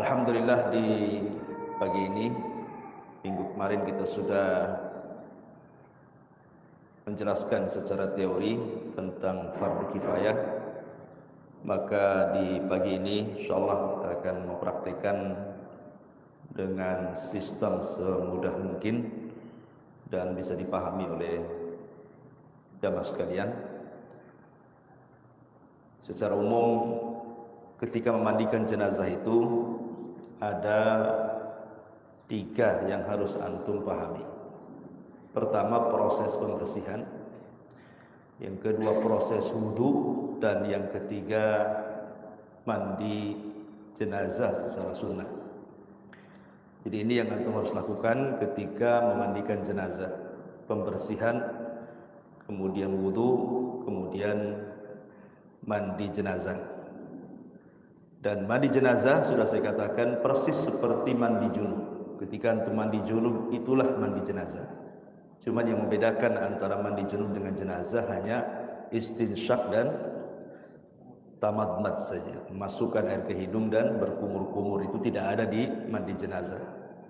Alhamdulillah di pagi ini, minggu kemarin kita sudah menjelaskan secara teori tentang fardu kifayah. Maka di pagi ini insyaallah kita akan mempraktikkan dengan sistem semudah mungkin dan bisa dipahami oleh jamaah sekalian. Secara umum, ketika memandikan jenazah itu ada 3 yang harus antum pahami. Pertama, proses pembersihan. Yang kedua, proses wudu. Dan yang ketiga, mandi jenazah secara sunnah. Jadi ini yang antum harus lakukan ketika memandikan jenazah: pembersihan, kemudian wudu, kemudian mandi jenazah. Dan mandi jenazah sudah saya katakan persis seperti mandi junub. Ketika antum mandi junub, itulah mandi jenazah. Cuma yang membedakan antara mandi junub dengan jenazah hanya istinsyak dan tamadmad saja. Masukkan air ke hidung dan berkumur-kumur, itu tidak ada di mandi jenazah.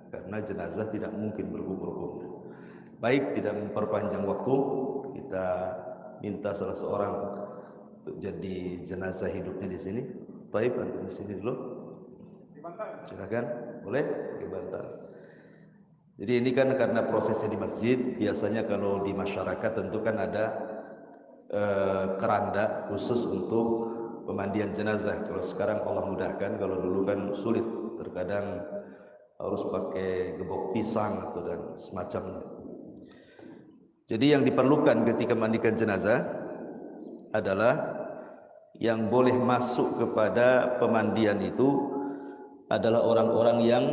Karena jenazah tidak mungkin berkumur-kumur. Baik, tidak memperpanjang waktu, kita minta salah seorang untuk jadi jenazah hidupnya di sini. Baik, antum di sini dulu. Silakan, boleh pakai bantal. Jadi ini kan karena prosesnya di masjid, biasanya kalau di masyarakat tentu kan ada keranda khusus untuk pemandian jenazah. Kalau sekarang Allah mudahkan, kalau dulu kan sulit, terkadang harus pakai gebok pisang atau dan semacamnya. Jadi yang diperlukan ketika mandikan jenazah adalah yang boleh masuk kepada pemandian itu adalah orang-orang yang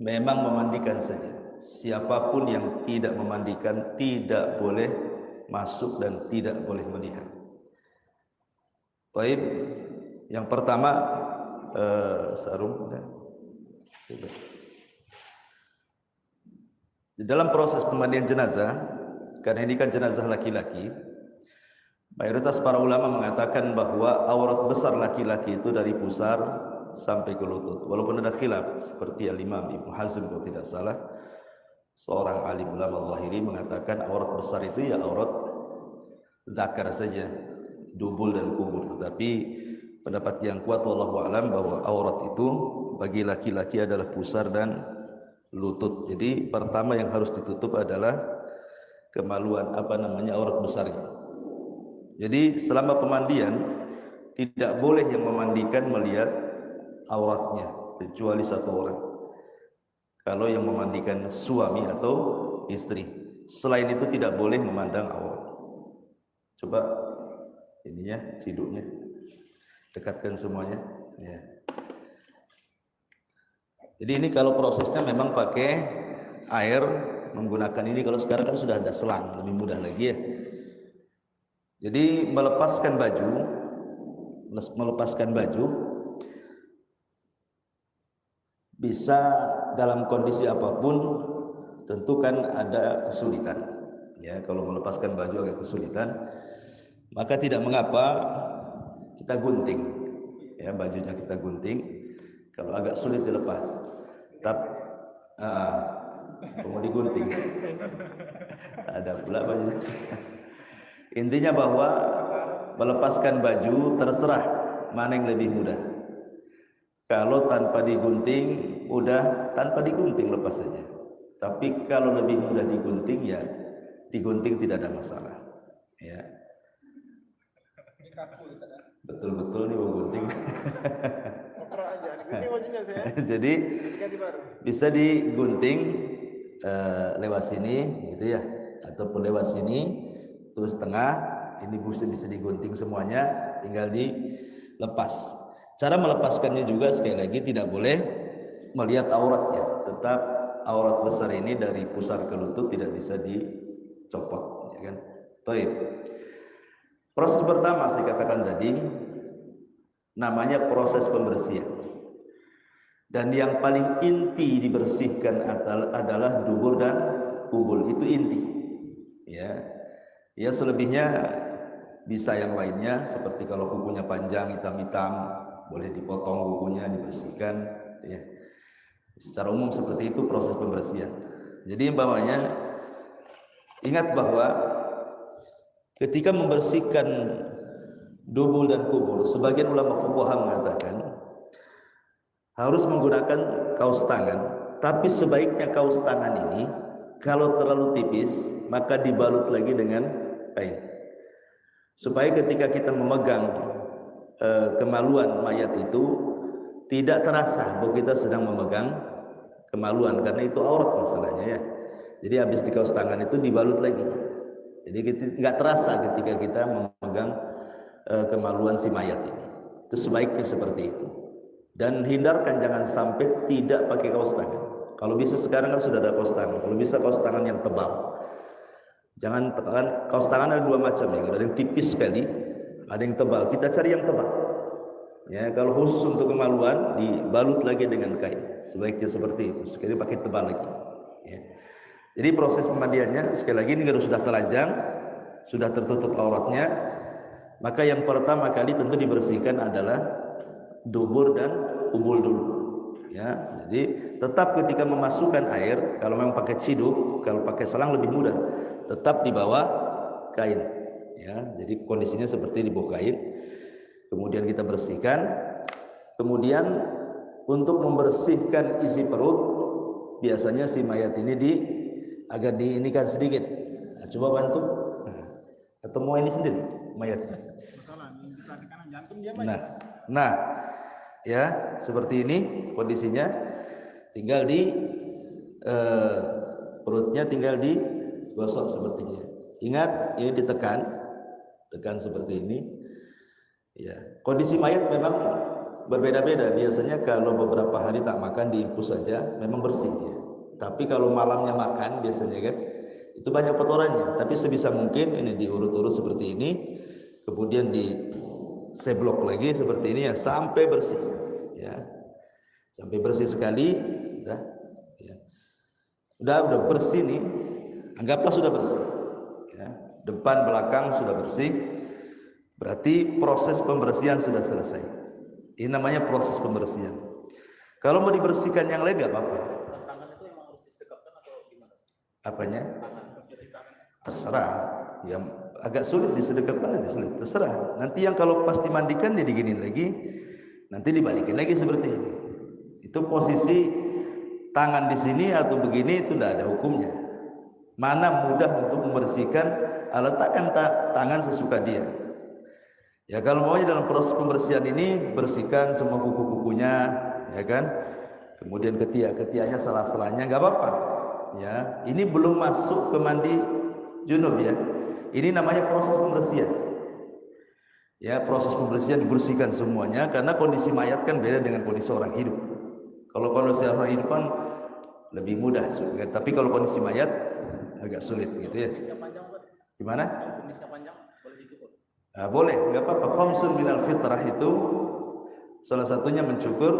memang memandikan saja. Siapapun yang tidak memandikan tidak boleh masuk dan tidak boleh melihat. Baik, yang pertama sarung. Di dalam proses pemandian jenazah, karena ini kan jenazah laki-laki, mayoritas para ulama mengatakan bahwa aurat besar laki-laki itu dari pusar sampai ke lutut. Walaupun ada khilaf, seperti Al-Imam Ibnu Hazm kalau tidak salah, seorang alim ulama Zahiri mengatakan aurat besar itu ya aurat zakar saja, dubul dan kubur. Tetapi pendapat yang kuat wallahu alam bahwa aurat itu bagi laki-laki adalah pusar dan lutut. Jadi pertama yang harus ditutup adalah kemaluan aurat besarnya. Jadi selama pemandian tidak boleh yang memandikan melihat auratnya kecuali satu orang. Kalau yang memandikan suami atau istri, selain itu tidak boleh memandang aurat. Coba ininya, ciduknya dekatkan semuanya ya. Jadi ini kalau prosesnya memang pakai air, menggunakan ini. Kalau sekarang kan sudah ada selang, lebih mudah lagi ya. Jadi melepaskan baju bisa dalam kondisi apapun, tentu kan ada kesulitan ya. Kalau melepaskan baju agak kesulitan, maka tidak mengapa kita gunting ya, bajunya kita gunting. Kalau agak sulit dilepas, mau digunting ada pula baju. Intinya bahwa melepaskan baju terserah mana yang lebih mudah. Kalau tanpa digunting, udah tanpa digunting lepas saja. Tapi kalau lebih mudah digunting, ya digunting, tidak ada masalah. Ya. Betul-betul nih mau gunting. Jadi bisa digunting lewat sini, gitu ya, ataupun lewat sini, terus tengah. Ini bisa digunting semuanya, tinggal dilepas. Cara melepaskannya juga sekali lagi tidak boleh melihat auratnya. Tetap aurat besar ini dari pusar ke lutut tidak bisa dicopot, ya kan? Baik. Proses pertama saya katakan tadi namanya proses pembersihan. Dan yang paling inti dibersihkan adalah dubur dan kubul, itu inti. Ya. Ya selebihnya bisa yang lainnya, seperti kalau kukunya panjang hitam-hitam boleh dipotong kukunya, dibersihkan. ya. Secara umum seperti itu proses pembersihan. Jadi umpamanya ingat bahwa ketika membersihkan dubul dan kubur, sebagian ulama fuqaha mengatakan harus menggunakan kaos tangan, tapi sebaiknya kaos tangan ini kalau terlalu tipis maka dibalut lagi dengan kain, supaya ketika kita memegang kemaluan mayat itu tidak terasa bahwa kita sedang memegang kemaluan, karena itu aurat masalahnya ya. Jadi habis di kaos tangan itu dibalut lagi, jadi kita nggak terasa ketika kita memegang kemaluan si mayat ini. Itu sebaiknya seperti itu. Dan hindarkan jangan sampai tidak pakai kaos tangan. Kalau bisa sekarang kan sudah ada kaos tangan. Kalau bisa kaos tangan yang tebal. Jangan kaos tangan ada dua macam ya. Ada yang tipis sekali, ada yang tebal. Kita cari yang tebal. Ya, kalau khusus untuk kemaluan dibalut lagi dengan kain. Sebaiknya seperti itu. Sekali pakai tebal lagi. Ya. Jadi proses pemandiannya sekali lagi ini kalau sudah telanjang, sudah tertutup auratnya, maka yang pertama kali tentu dibersihkan adalah dubur dan kubul dulu. Ya, jadi tetap ketika memasukkan air, kalau memang pakai ciduk, kalau pakai selang lebih mudah, tetap di bawah kain. Ya, jadi kondisinya seperti di bawah kain. Kemudian kita bersihkan. Kemudian untuk membersihkan isi perut, biasanya si mayat ini agak diinikan sedikit. Nah, coba bantu. Atau mau ini sendiri mayatnya. Nah, ya seperti ini kondisinya, tinggal di perutnya tinggal digosok sepertinya. Ingat ini tekan seperti ini. Ya, kondisi mayat memang berbeda-beda. Biasanya kalau beberapa hari tak makan diimpus saja, memang bersih dia. Tapi kalau malamnya makan biasanya kan itu banyak kotorannya. Tapi sebisa mungkin ini diurut-urut seperti ini, kemudian diseblok lagi seperti ini ya sampai bersih. Ya, sampai bersih sekali. Udah bersih nih, anggaplah sudah bersih. Ya, depan belakang sudah bersih. Berarti proses pembersihan sudah selesai. Ini namanya proses pembersihan. Kalau mau dibersihkan yang lain nggak apa-apa. Tangan itu emang harus disedekapkan atau gimana? Apanya? Terserah. Yang agak sulit disedekapkan nanti sulit. Terserah. Nanti yang kalau pas dimandikan dia diginin lagi, nanti dibalikin lagi seperti ini. Itu posisi tangan di sini atau begini itu tidak ada hukumnya. Mana mudah untuk membersihkan, letakkan tangan sesuka dia. Ya kalau maunya dalam proses pembersihan ini bersihkan semua kuku-kukunya, ya kan. Kemudian ketiaknya salah-salahnya nggak apa-apa. Ya, ini belum masuk ke mandi junub ya. Ini namanya proses pembersihan. Ya, proses pembersihan dibersihkan semuanya karena kondisi mayat kan beda dengan kondisi orang hidup. Kalau kondisi orang hidup kan lebih mudah, tapi kalau kondisi mayat agak sulit gitu ya. Gimana? Nah, boleh, nggak apa-apa. Khamsun minal fitrah itu salah satunya mencukur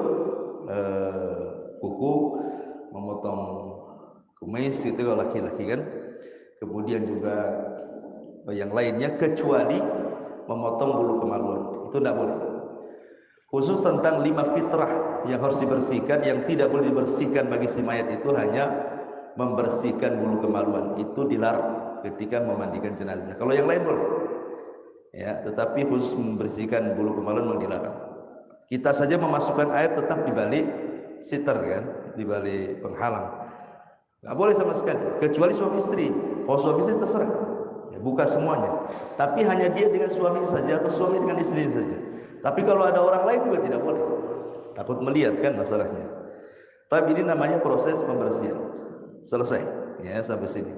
kuku, memotong kumis gitu kalau laki-laki kan. Kemudian juga yang lainnya kecuali memotong bulu kemaluan, itu tidak boleh. Khusus tentang 5 fitrah yang harus dibersihkan, yang tidak boleh dibersihkan bagi si mayat itu hanya membersihkan bulu kemaluan. Itu dilarang ketika memandikan jenazah. Kalau yang lain boleh. Ya, tetapi khusus membersihkan bulu kemaluan memang dilarang. Kita saja memasukkan air tetap di balik sitar kan, di balik penghalang. Nggak boleh sama sekali, kecuali suami istri. Kalau suami istri terserah, ya, buka semuanya. Tapi hanya dia dengan suami saja atau suami dengan istri saja. Tapi kalau ada orang lain juga tidak boleh. Takut melihat kan masalahnya. Tapi ini namanya proses pembersihan. Selesai, ya sampai sini.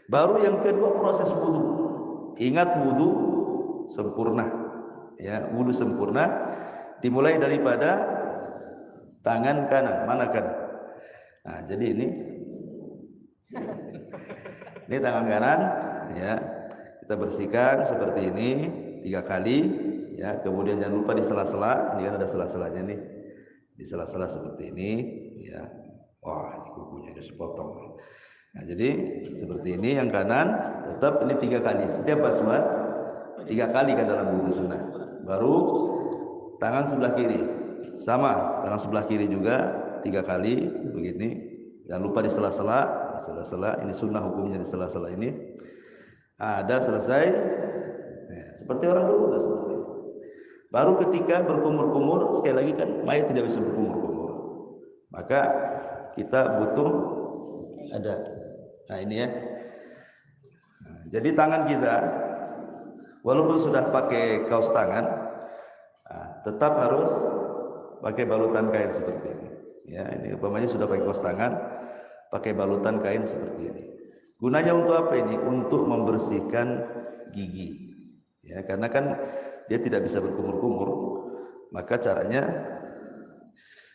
Baru yang kedua proses wudu. Ingat wudu sempurna, ya wudu sempurna dimulai daripada tangan kanan. Mana kanan? Nah jadi ini tangan kanan, ya kita bersihkan seperti ini 3 kali, ya kemudian jangan lupa di sela-sela, ini kan ada sela-selanya nih, di sela-sela seperti ini, ya wah ini kukunya udah sepotong. Nah jadi seperti ini yang kanan tetap ini 3 kali setiap basmat. 3 kali kan dalam wudu sunnah. Baru tangan sebelah kiri sama, tangan sebelah kiri juga 3 kali begini. Jangan lupa di sela-sela, ini sunnah hukumnya di sela-sela ini. Ada selesai, ya, seperti orang berwudu seperti itu. Baru ketika berkumur-kumur, sekali lagi kan mayat tidak bisa berkumur-kumur, maka kita butuh ada. Nah ini ya. Nah, jadi tangan kita, walaupun sudah pakai kaos tangan, tetap harus pakai balutan kain seperti ini. Ya, ini umpamanya sudah pakai kaos tangan, pakai balutan kain seperti ini. Gunanya untuk apa ini? Untuk membersihkan gigi. Ya, karena kan dia tidak bisa berkumur-kumur, maka caranya,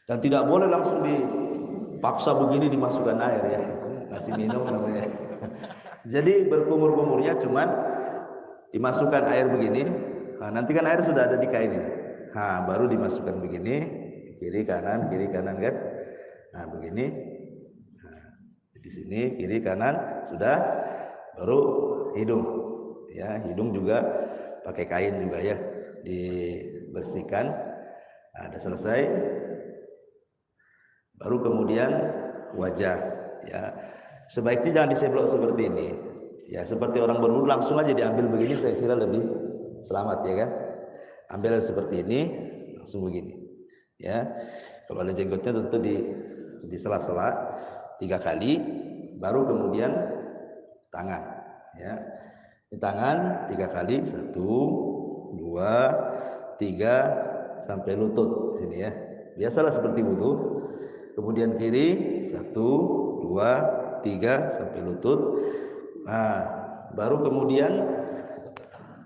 dan tidak boleh langsung dipaksa begini dimasukkan air ya, ngasih minum namanya. Jadi berkumur-kumurnya cuman dimasukkan air begini. Nah, nanti kan air sudah ada di kain ini. Nah, baru dimasukkan begini, kiri kanan kan. Nah, begini. Nah, di sini kiri kanan sudah, baru hidung. Ya, hidung juga pakai kain juga ya, dibersihkan. Nah, ada selesai. Baru kemudian wajah. Ya, sebaiknya jangan diseblok seperti ini. Ya, seperti orang berwudu langsung aja diambil begini, saya kira lebih selamat ya kan. Ambil seperti ini, langsung begini. Ya, kalau ada jenggotnya tentu di sela-sela 3 kali, baru kemudian tangan. Ya, di tangan 3 kali, 1, 2, 3 sampai lutut sini ya. Biasalah seperti wudu. Kemudian kiri 1, 2, 3 sampai lutut. Nah, baru kemudian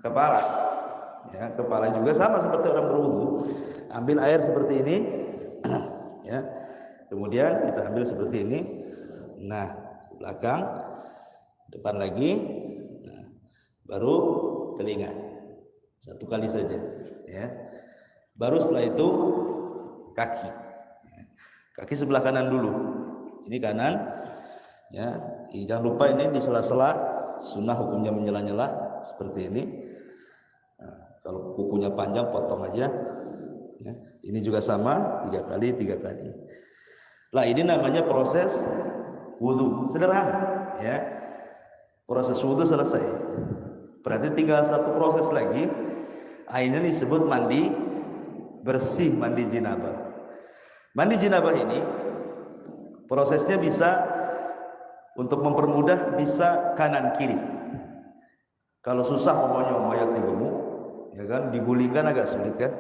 kepala. Ya, kepala juga sama seperti orang berwudu. Ambil air seperti ini. Ya. Kemudian kita ambil seperti ini. Nah, belakang, depan lagi. Nah, baru telinga. 1 kali saja, ya. Baru setelah itu kaki. Kaki sebelah kanan dulu. Ini kanan. Ya, jangan lupa ini di sela-sela, sunnah hukumnya menyela-nyela seperti ini. Nah, kalau kukunya panjang potong aja. Ya, ini juga sama 3 kali. Lah ini namanya proses wudu, sederhana. Ya, proses wudu selesai. Berarti tinggal 1 proses lagi. Ini disebut mandi bersih, mandi jinabah. Mandi jinabah ini prosesnya bisa, untuk mempermudah, bisa kanan kiri. Kalau susah pokoknya mayat digemuk, ya kan, digulingkan agak sulit kan.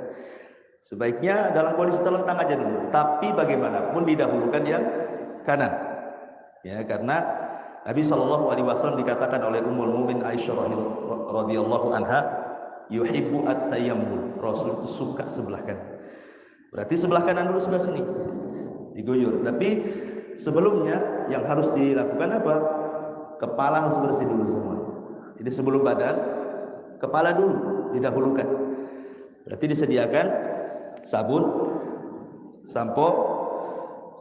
Sebaiknya dalam kondisi terlentang aja dulu. Tapi bagaimanapun didahulukan yang kanan. Ya, karena Nabi SAW dikatakan oleh Ummul Mukminin Aisyah radhiyallahu anha, yuhibbu at-tayammum. Rasul itu suka sebelah kanan. Berarti sebelah kanan dulu, sebelah sini diguyur. Tapi sebelumnya yang harus dilakukan apa? Kepala harus bersih dulu semuanya. Jadi sebelum badan, kepala dulu didahulukan. Berarti disediakan sabun, sampo,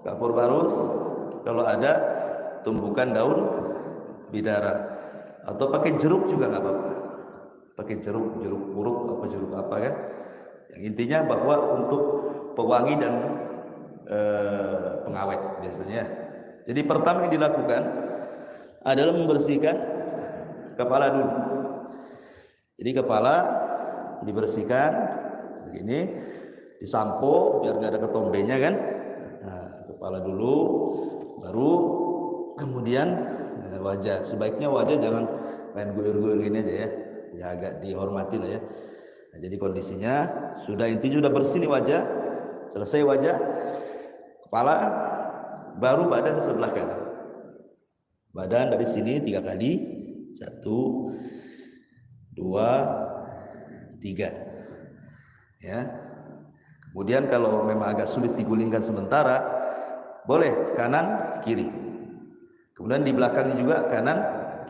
kapur barus, kalau ada tumbukan daun bidara, atau pakai jeruk juga nggak apa-apa. Pakai jeruk puruk, jeruk apa kan? Yang intinya bahwa untuk pewangi dan pengawet biasanya. Jadi pertama yang dilakukan adalah membersihkan kepala dulu. Jadi kepala dibersihkan begini, disampo biar nggak ada ketombenya kan. Nah, kepala dulu, baru kemudian wajah. Sebaiknya wajah jangan main guyur-guyur gini aja ya. Ya agak dihormati lah ya. Nah, jadi kondisinya sudah, intinya sudah bersih nih wajah. Selesai wajah, kepala, baru badan sebelah kanan. Badan dari sini 3 kali. 1, 2, 3. Ya. Kemudian kalau memang agak sulit digulingkan sementara, boleh kanan kiri. Kemudian di belakang juga kanan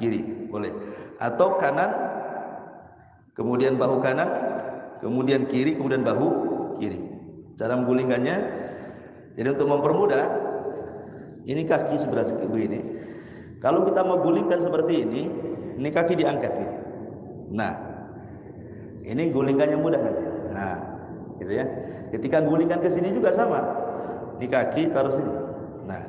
kiri, boleh. Atau kanan, kemudian bahu kanan, kemudian kiri, kemudian bahu kiri. Cara menggulingkannya, jadi untuk mempermudah, ini kaki sebelah begini. Kalau kita mau gulingkan seperti ini kaki diangkat gitu. Nah, ini gulingkannya mudah nanti. Nah, gitu ya. Ketika gulingkan ke sini juga sama. ini kaki taruh sini. Nah,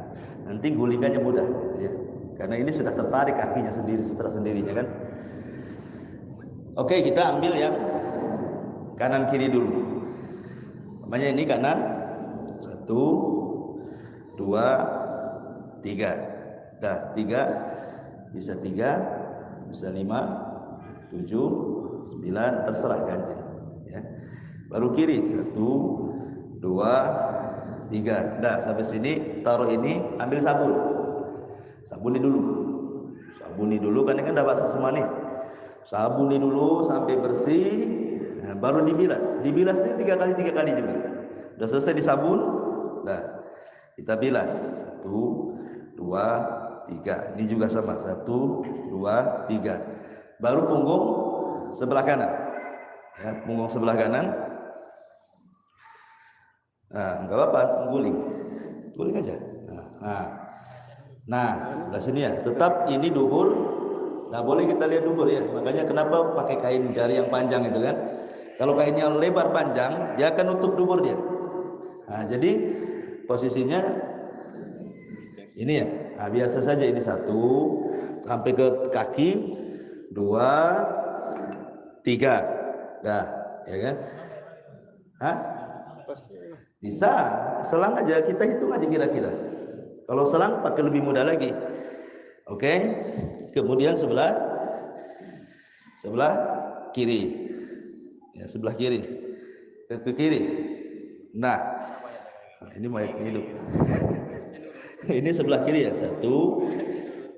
nanti gulingannya mudah gitu ya. Karena ini sudah tertarik kakinya sendiri setelah sendirinya kan. Oke, kita ambil yang kanan kiri dulu. Namanya ini kanan. 1, 2, 3. Dah, 3 bisa 3, bisa 5, 7, 9, terserah ganjil ya. Baru kiri 1, 2, 3. Dah, sampai sini taruh ini, ambil sabun. Sabuni dulu kan ini kan udah basah semua nih. Sabuni dulu sampai bersih. Nah, baru dibilas. Dibilasnya 3 kali juga. Udah selesai disabun. Nah, kita bilas 1, 2, 3. Ini juga sama 1, 2, 3. Baru punggung sebelah kanan. Ya, punggung sebelah kanan. Nah, enggak apa-apa, guling aja. Nah, sebelah sini ya. Tetap ini dubur. Nah, boleh kita lihat dubur ya. Makanya kenapa pakai kain jari yang panjang itu kan? Kalau kainnya lebar panjang, dia akan nutup dubur dia. Nah, jadi posisinya ini ya. Nah, biasa saja ini 1 sampai ke kaki, 2, 3. Dah, ya kan? Hah? Bisa, selang aja, kita hitung aja kira-kira. Kalau selang pakai lebih mudah lagi. Oke. Kemudian sebelah kiri. Ya, sebelah kiri. Ke kiri. Nah, ini mayat hidup. Ini sebelah kiri ya. 1,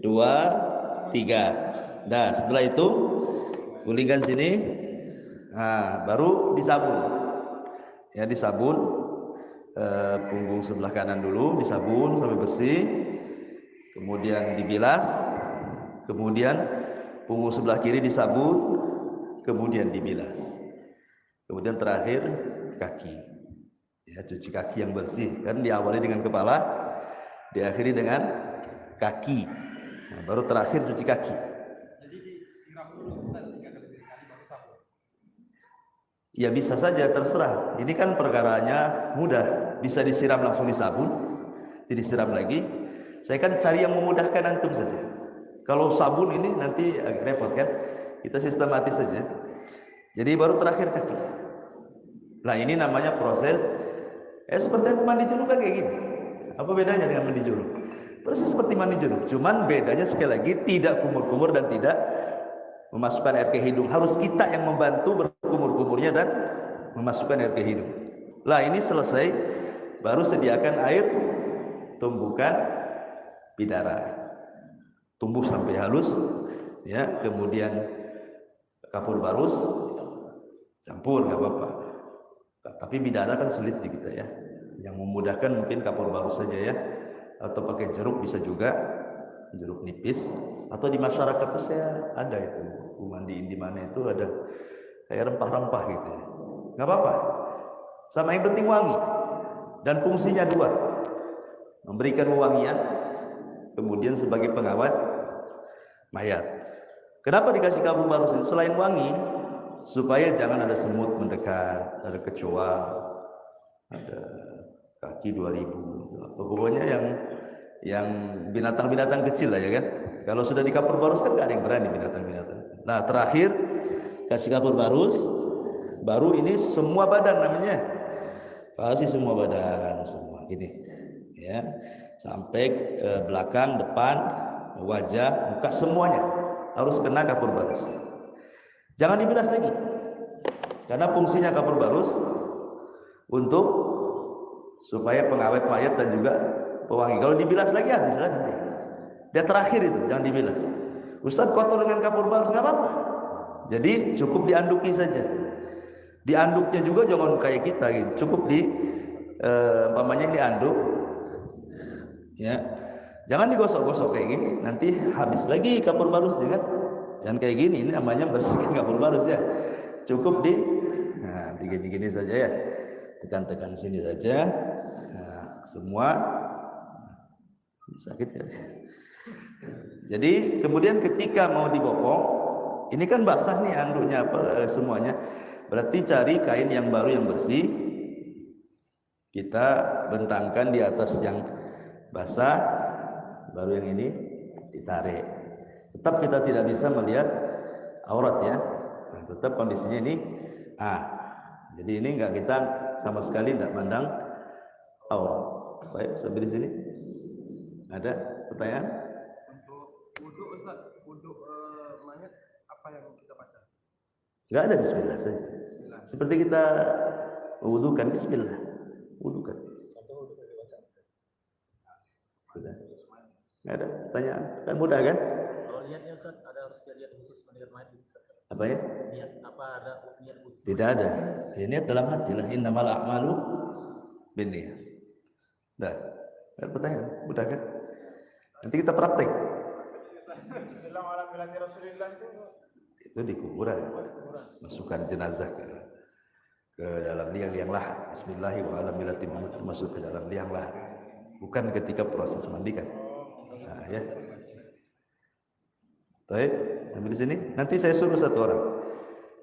2, 3. Nah, setelah itu gulingkan sini. Nah, baru disabun. Ya, disabun. Punggung sebelah kanan dulu disabun sampai bersih, kemudian dibilas, kemudian punggung sebelah kiri disabun, kemudian dibilas, kemudian terakhir kaki. Ya, cuci kaki yang bersih kan, diawali dengan kepala, diakhiri dengan kaki. Nah, baru terakhir cuci kaki. Jadi disiram dulu Ustaz 3 kali baru sabun. Ya bisa saja, terserah. Ini kan perkaranya mudah, bisa disiram langsung disabun, disiram lagi. Saya kan cari yang memudahkan antum saja. Kalau sabun ini nanti agak repot kan, kita sistematis saja. Jadi baru terakhir kaki. Nah, ini namanya proses seperti mandi junub kan kayak gini. Apa bedanya dengan mandi junub? Persis seperti mandi junub, cuman bedanya sekali lagi tidak kumur-kumur dan tidak memasukkan air ke hidung. Harus kita yang membantu berkumur-kumurnya dan memasukkan air ke hidung. Lah, ini selesai, baru sediakan air tumbuhkan bidara. Tumbuh sampai halus ya, kemudian kapur barus campur nggak apa-apa. Tapi bidara kan sulit di kita ya. Yang memudahkan mungkin kapur barus saja ya. Atau pakai jeruk bisa juga, jeruk nipis. Atau di masyarakat itu saya ada itu, mandiin di mana itu ada kayak rempah-rempah gitu ya. Nggak apa-apa. Sama yang penting wangi. Dan fungsinya 2. Memberikan wewangian, kemudian sebagai pengawet mayat. Kenapa dikasih kapur barus itu? Selain wangi, supaya jangan ada semut mendekat, ada kecoa, ada kaki 2000, pokoknya yang binatang-binatang kecil lah ya kan. Kalau sudah di kapur barus kan nggak ada yang berani binatang-binatang. Nah, terakhir kasih kapur barus, baru ini semua badan namanya. Kasih semua badan, semua gini ya, sampai belakang, depan, wajah, muka, semuanya harus kena kapur barus. Jangan dibilas lagi, karena fungsinya kapur barus untuk supaya pengawet mayat dan juga pewangi. Kalau dibilas lagi habislah nanti. Dia terakhir itu, jangan dibilas. Ustaz kotor dengan kapur barus, nggak apa-apa. Jadi cukup dianduki saja. Dianduknya juga jangan kayak kita gitu. Cukup di umpamanya dianduk ya. Jangan digosok-gosok kayak gini, nanti habis lagi kapur barusnya kan. Jangan kayak gini, ini namanya bersihkan kapur barus ya. Cukup digini-gini saja ya. Tekan-tekan sini saja. Nah, semua sakit ya. Jadi kemudian ketika mau dibopong, ini kan basah nih anduknya semuanya. Berarti cari kain yang baru yang bersih. Kita bentangkan di atas yang basah, baru yang ini ditarik. Tetap kita tidak bisa melihat aurat ya. Nah, tetap kondisinya ini jadi ini enggak, kita sama sekali tidak mandang aurat. Baik, sampai di sini. Ada pertanyaan? Untuk wudhu Ustaz, wudhu mayat apa yang kita baca? Enggak ada, bismillah saja. Bismillah. Seperti kita wudukan, bismillah. Wudukan. Sudah. Enggak ada pertanyaan. Kan mudah kan? Kalau niatnya Ustaz, ada harus niat khusus mendengar mayat Ustaz. Apa ya? Niat apa, ada niat khusus? Tidak ada. Ya, niat dalam hati lah. Innamal a'malu binniyat. Dah. Ada pertanyaan? Mudah kan? Nanti kita praktek. Itu di kuburan. Masukkan jenazah ke dalam liang lahat. Bismillahirrahmanirrahim. Masuk ke dalam liang lahat. Bukan ketika proses mandikan. Nah, ya. Baik, sampai di sini. Nanti saya suruh satu orang.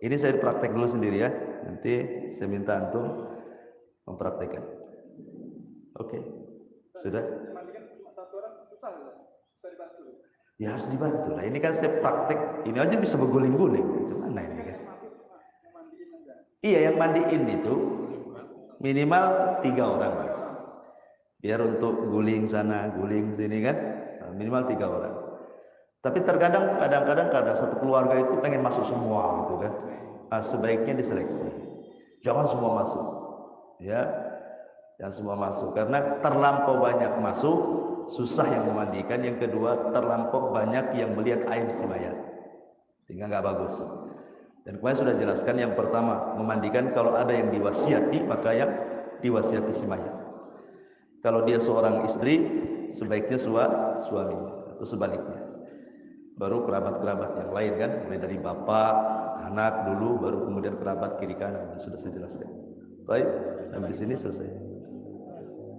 Ini saya praktek dulu sendiri ya. Nanti saya minta antum mempraktekkan. Oke. Sudah? Mandikan cuma satu orang susah dibantu. Ya harus dibantu lah. Ini kan saya praktek. Ini aja bisa berguling-guling. Gimana ini kan? Iya, yang mandiin itu minimal 3 orang. Biar untuk guling sana, guling sini kan, minimal 3 orang. Tapi kadang-kadang karena satu keluarga itu pengen masuk semua gitu kan. Sebaiknya diseleksi. Jangan semua masuk. Ya. Jangan semua masuk karena terlampau banyak masuk, susah yang memandikan. Yang kedua, terlampau banyak yang melihat aib si mayat. Sehingga enggak bagus. Dan kemarin sudah jelaskan, yang pertama, memandikan kalau ada yang diwasiati, maka yang diwasiati si mayat. Kalau dia seorang istri, sebaiknya suaminya atau sebaliknya. Baru kerabat-kerabat yang lain kan, mulai dari bapak, anak dulu, baru kemudian kerabat kiri kanan. Sudah saya jelaskan. Baik, sampai di sini selesai.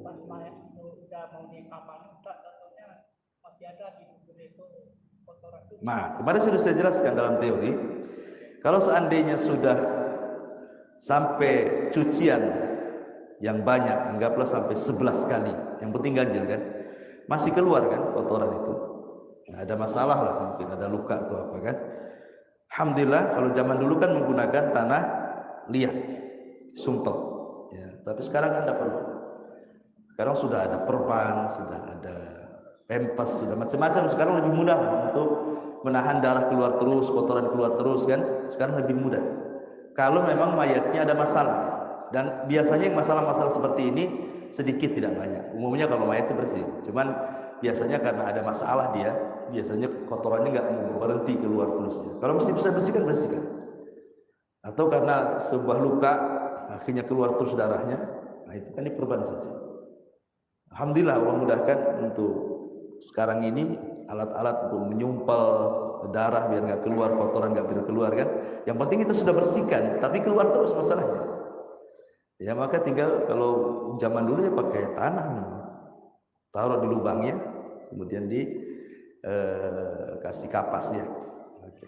Pas mayat udah mau dikafani, Ustaz, contohnya masih ada di kubur itu kotoran itu. Nah, kemarin sudah saya jelaskan dalam teori, kalau seandainya sudah sampai cucian yang banyak, anggaplah sampai 11 kali, yang penting ganjil kan, masih keluar kan kotoran itu, nah, ada masalah lah, mungkin ada luka atau apa kan. Alhamdulillah, kalau zaman dulu kan menggunakan tanah liat, sumpel, ya. Tapi sekarang kan tidak perlu. Sekarang sudah ada perban, sudah ada pempas, sudah macam-macam. Sekarang lebih mudah lah untuk menahan darah keluar terus, kotoran keluar terus kan. Sekarang lebih mudah. Kalau memang mayatnya ada masalah, dan biasanya masalah-masalah seperti ini sedikit tidak banyak. Umumnya kalau mayat itu bersih. Cuman biasanya karena ada masalah dia, biasanya kotorannya nggak berhenti keluar terus. Ya. Kalau masih bisa bersihkan, bersihkan. Atau karena sebuah luka akhirnya keluar terus darahnya, nah itu kan diperban saja. Alhamdulillah Allah mudahkan untuk sekarang ini alat-alat untuk menyumpal darah biar nggak keluar, kotoran nggak biar keluar kan. Yang penting kita sudah bersihkan, tapi keluar terus masalahnya. Ya maka tinggal kalau zaman dulu ya pakai tanah, taruh di lubangnya, kemudian kasih kapasnya. Oke.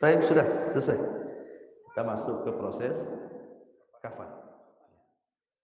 Baik, sudah selesai. Kita masuk ke proses kafan.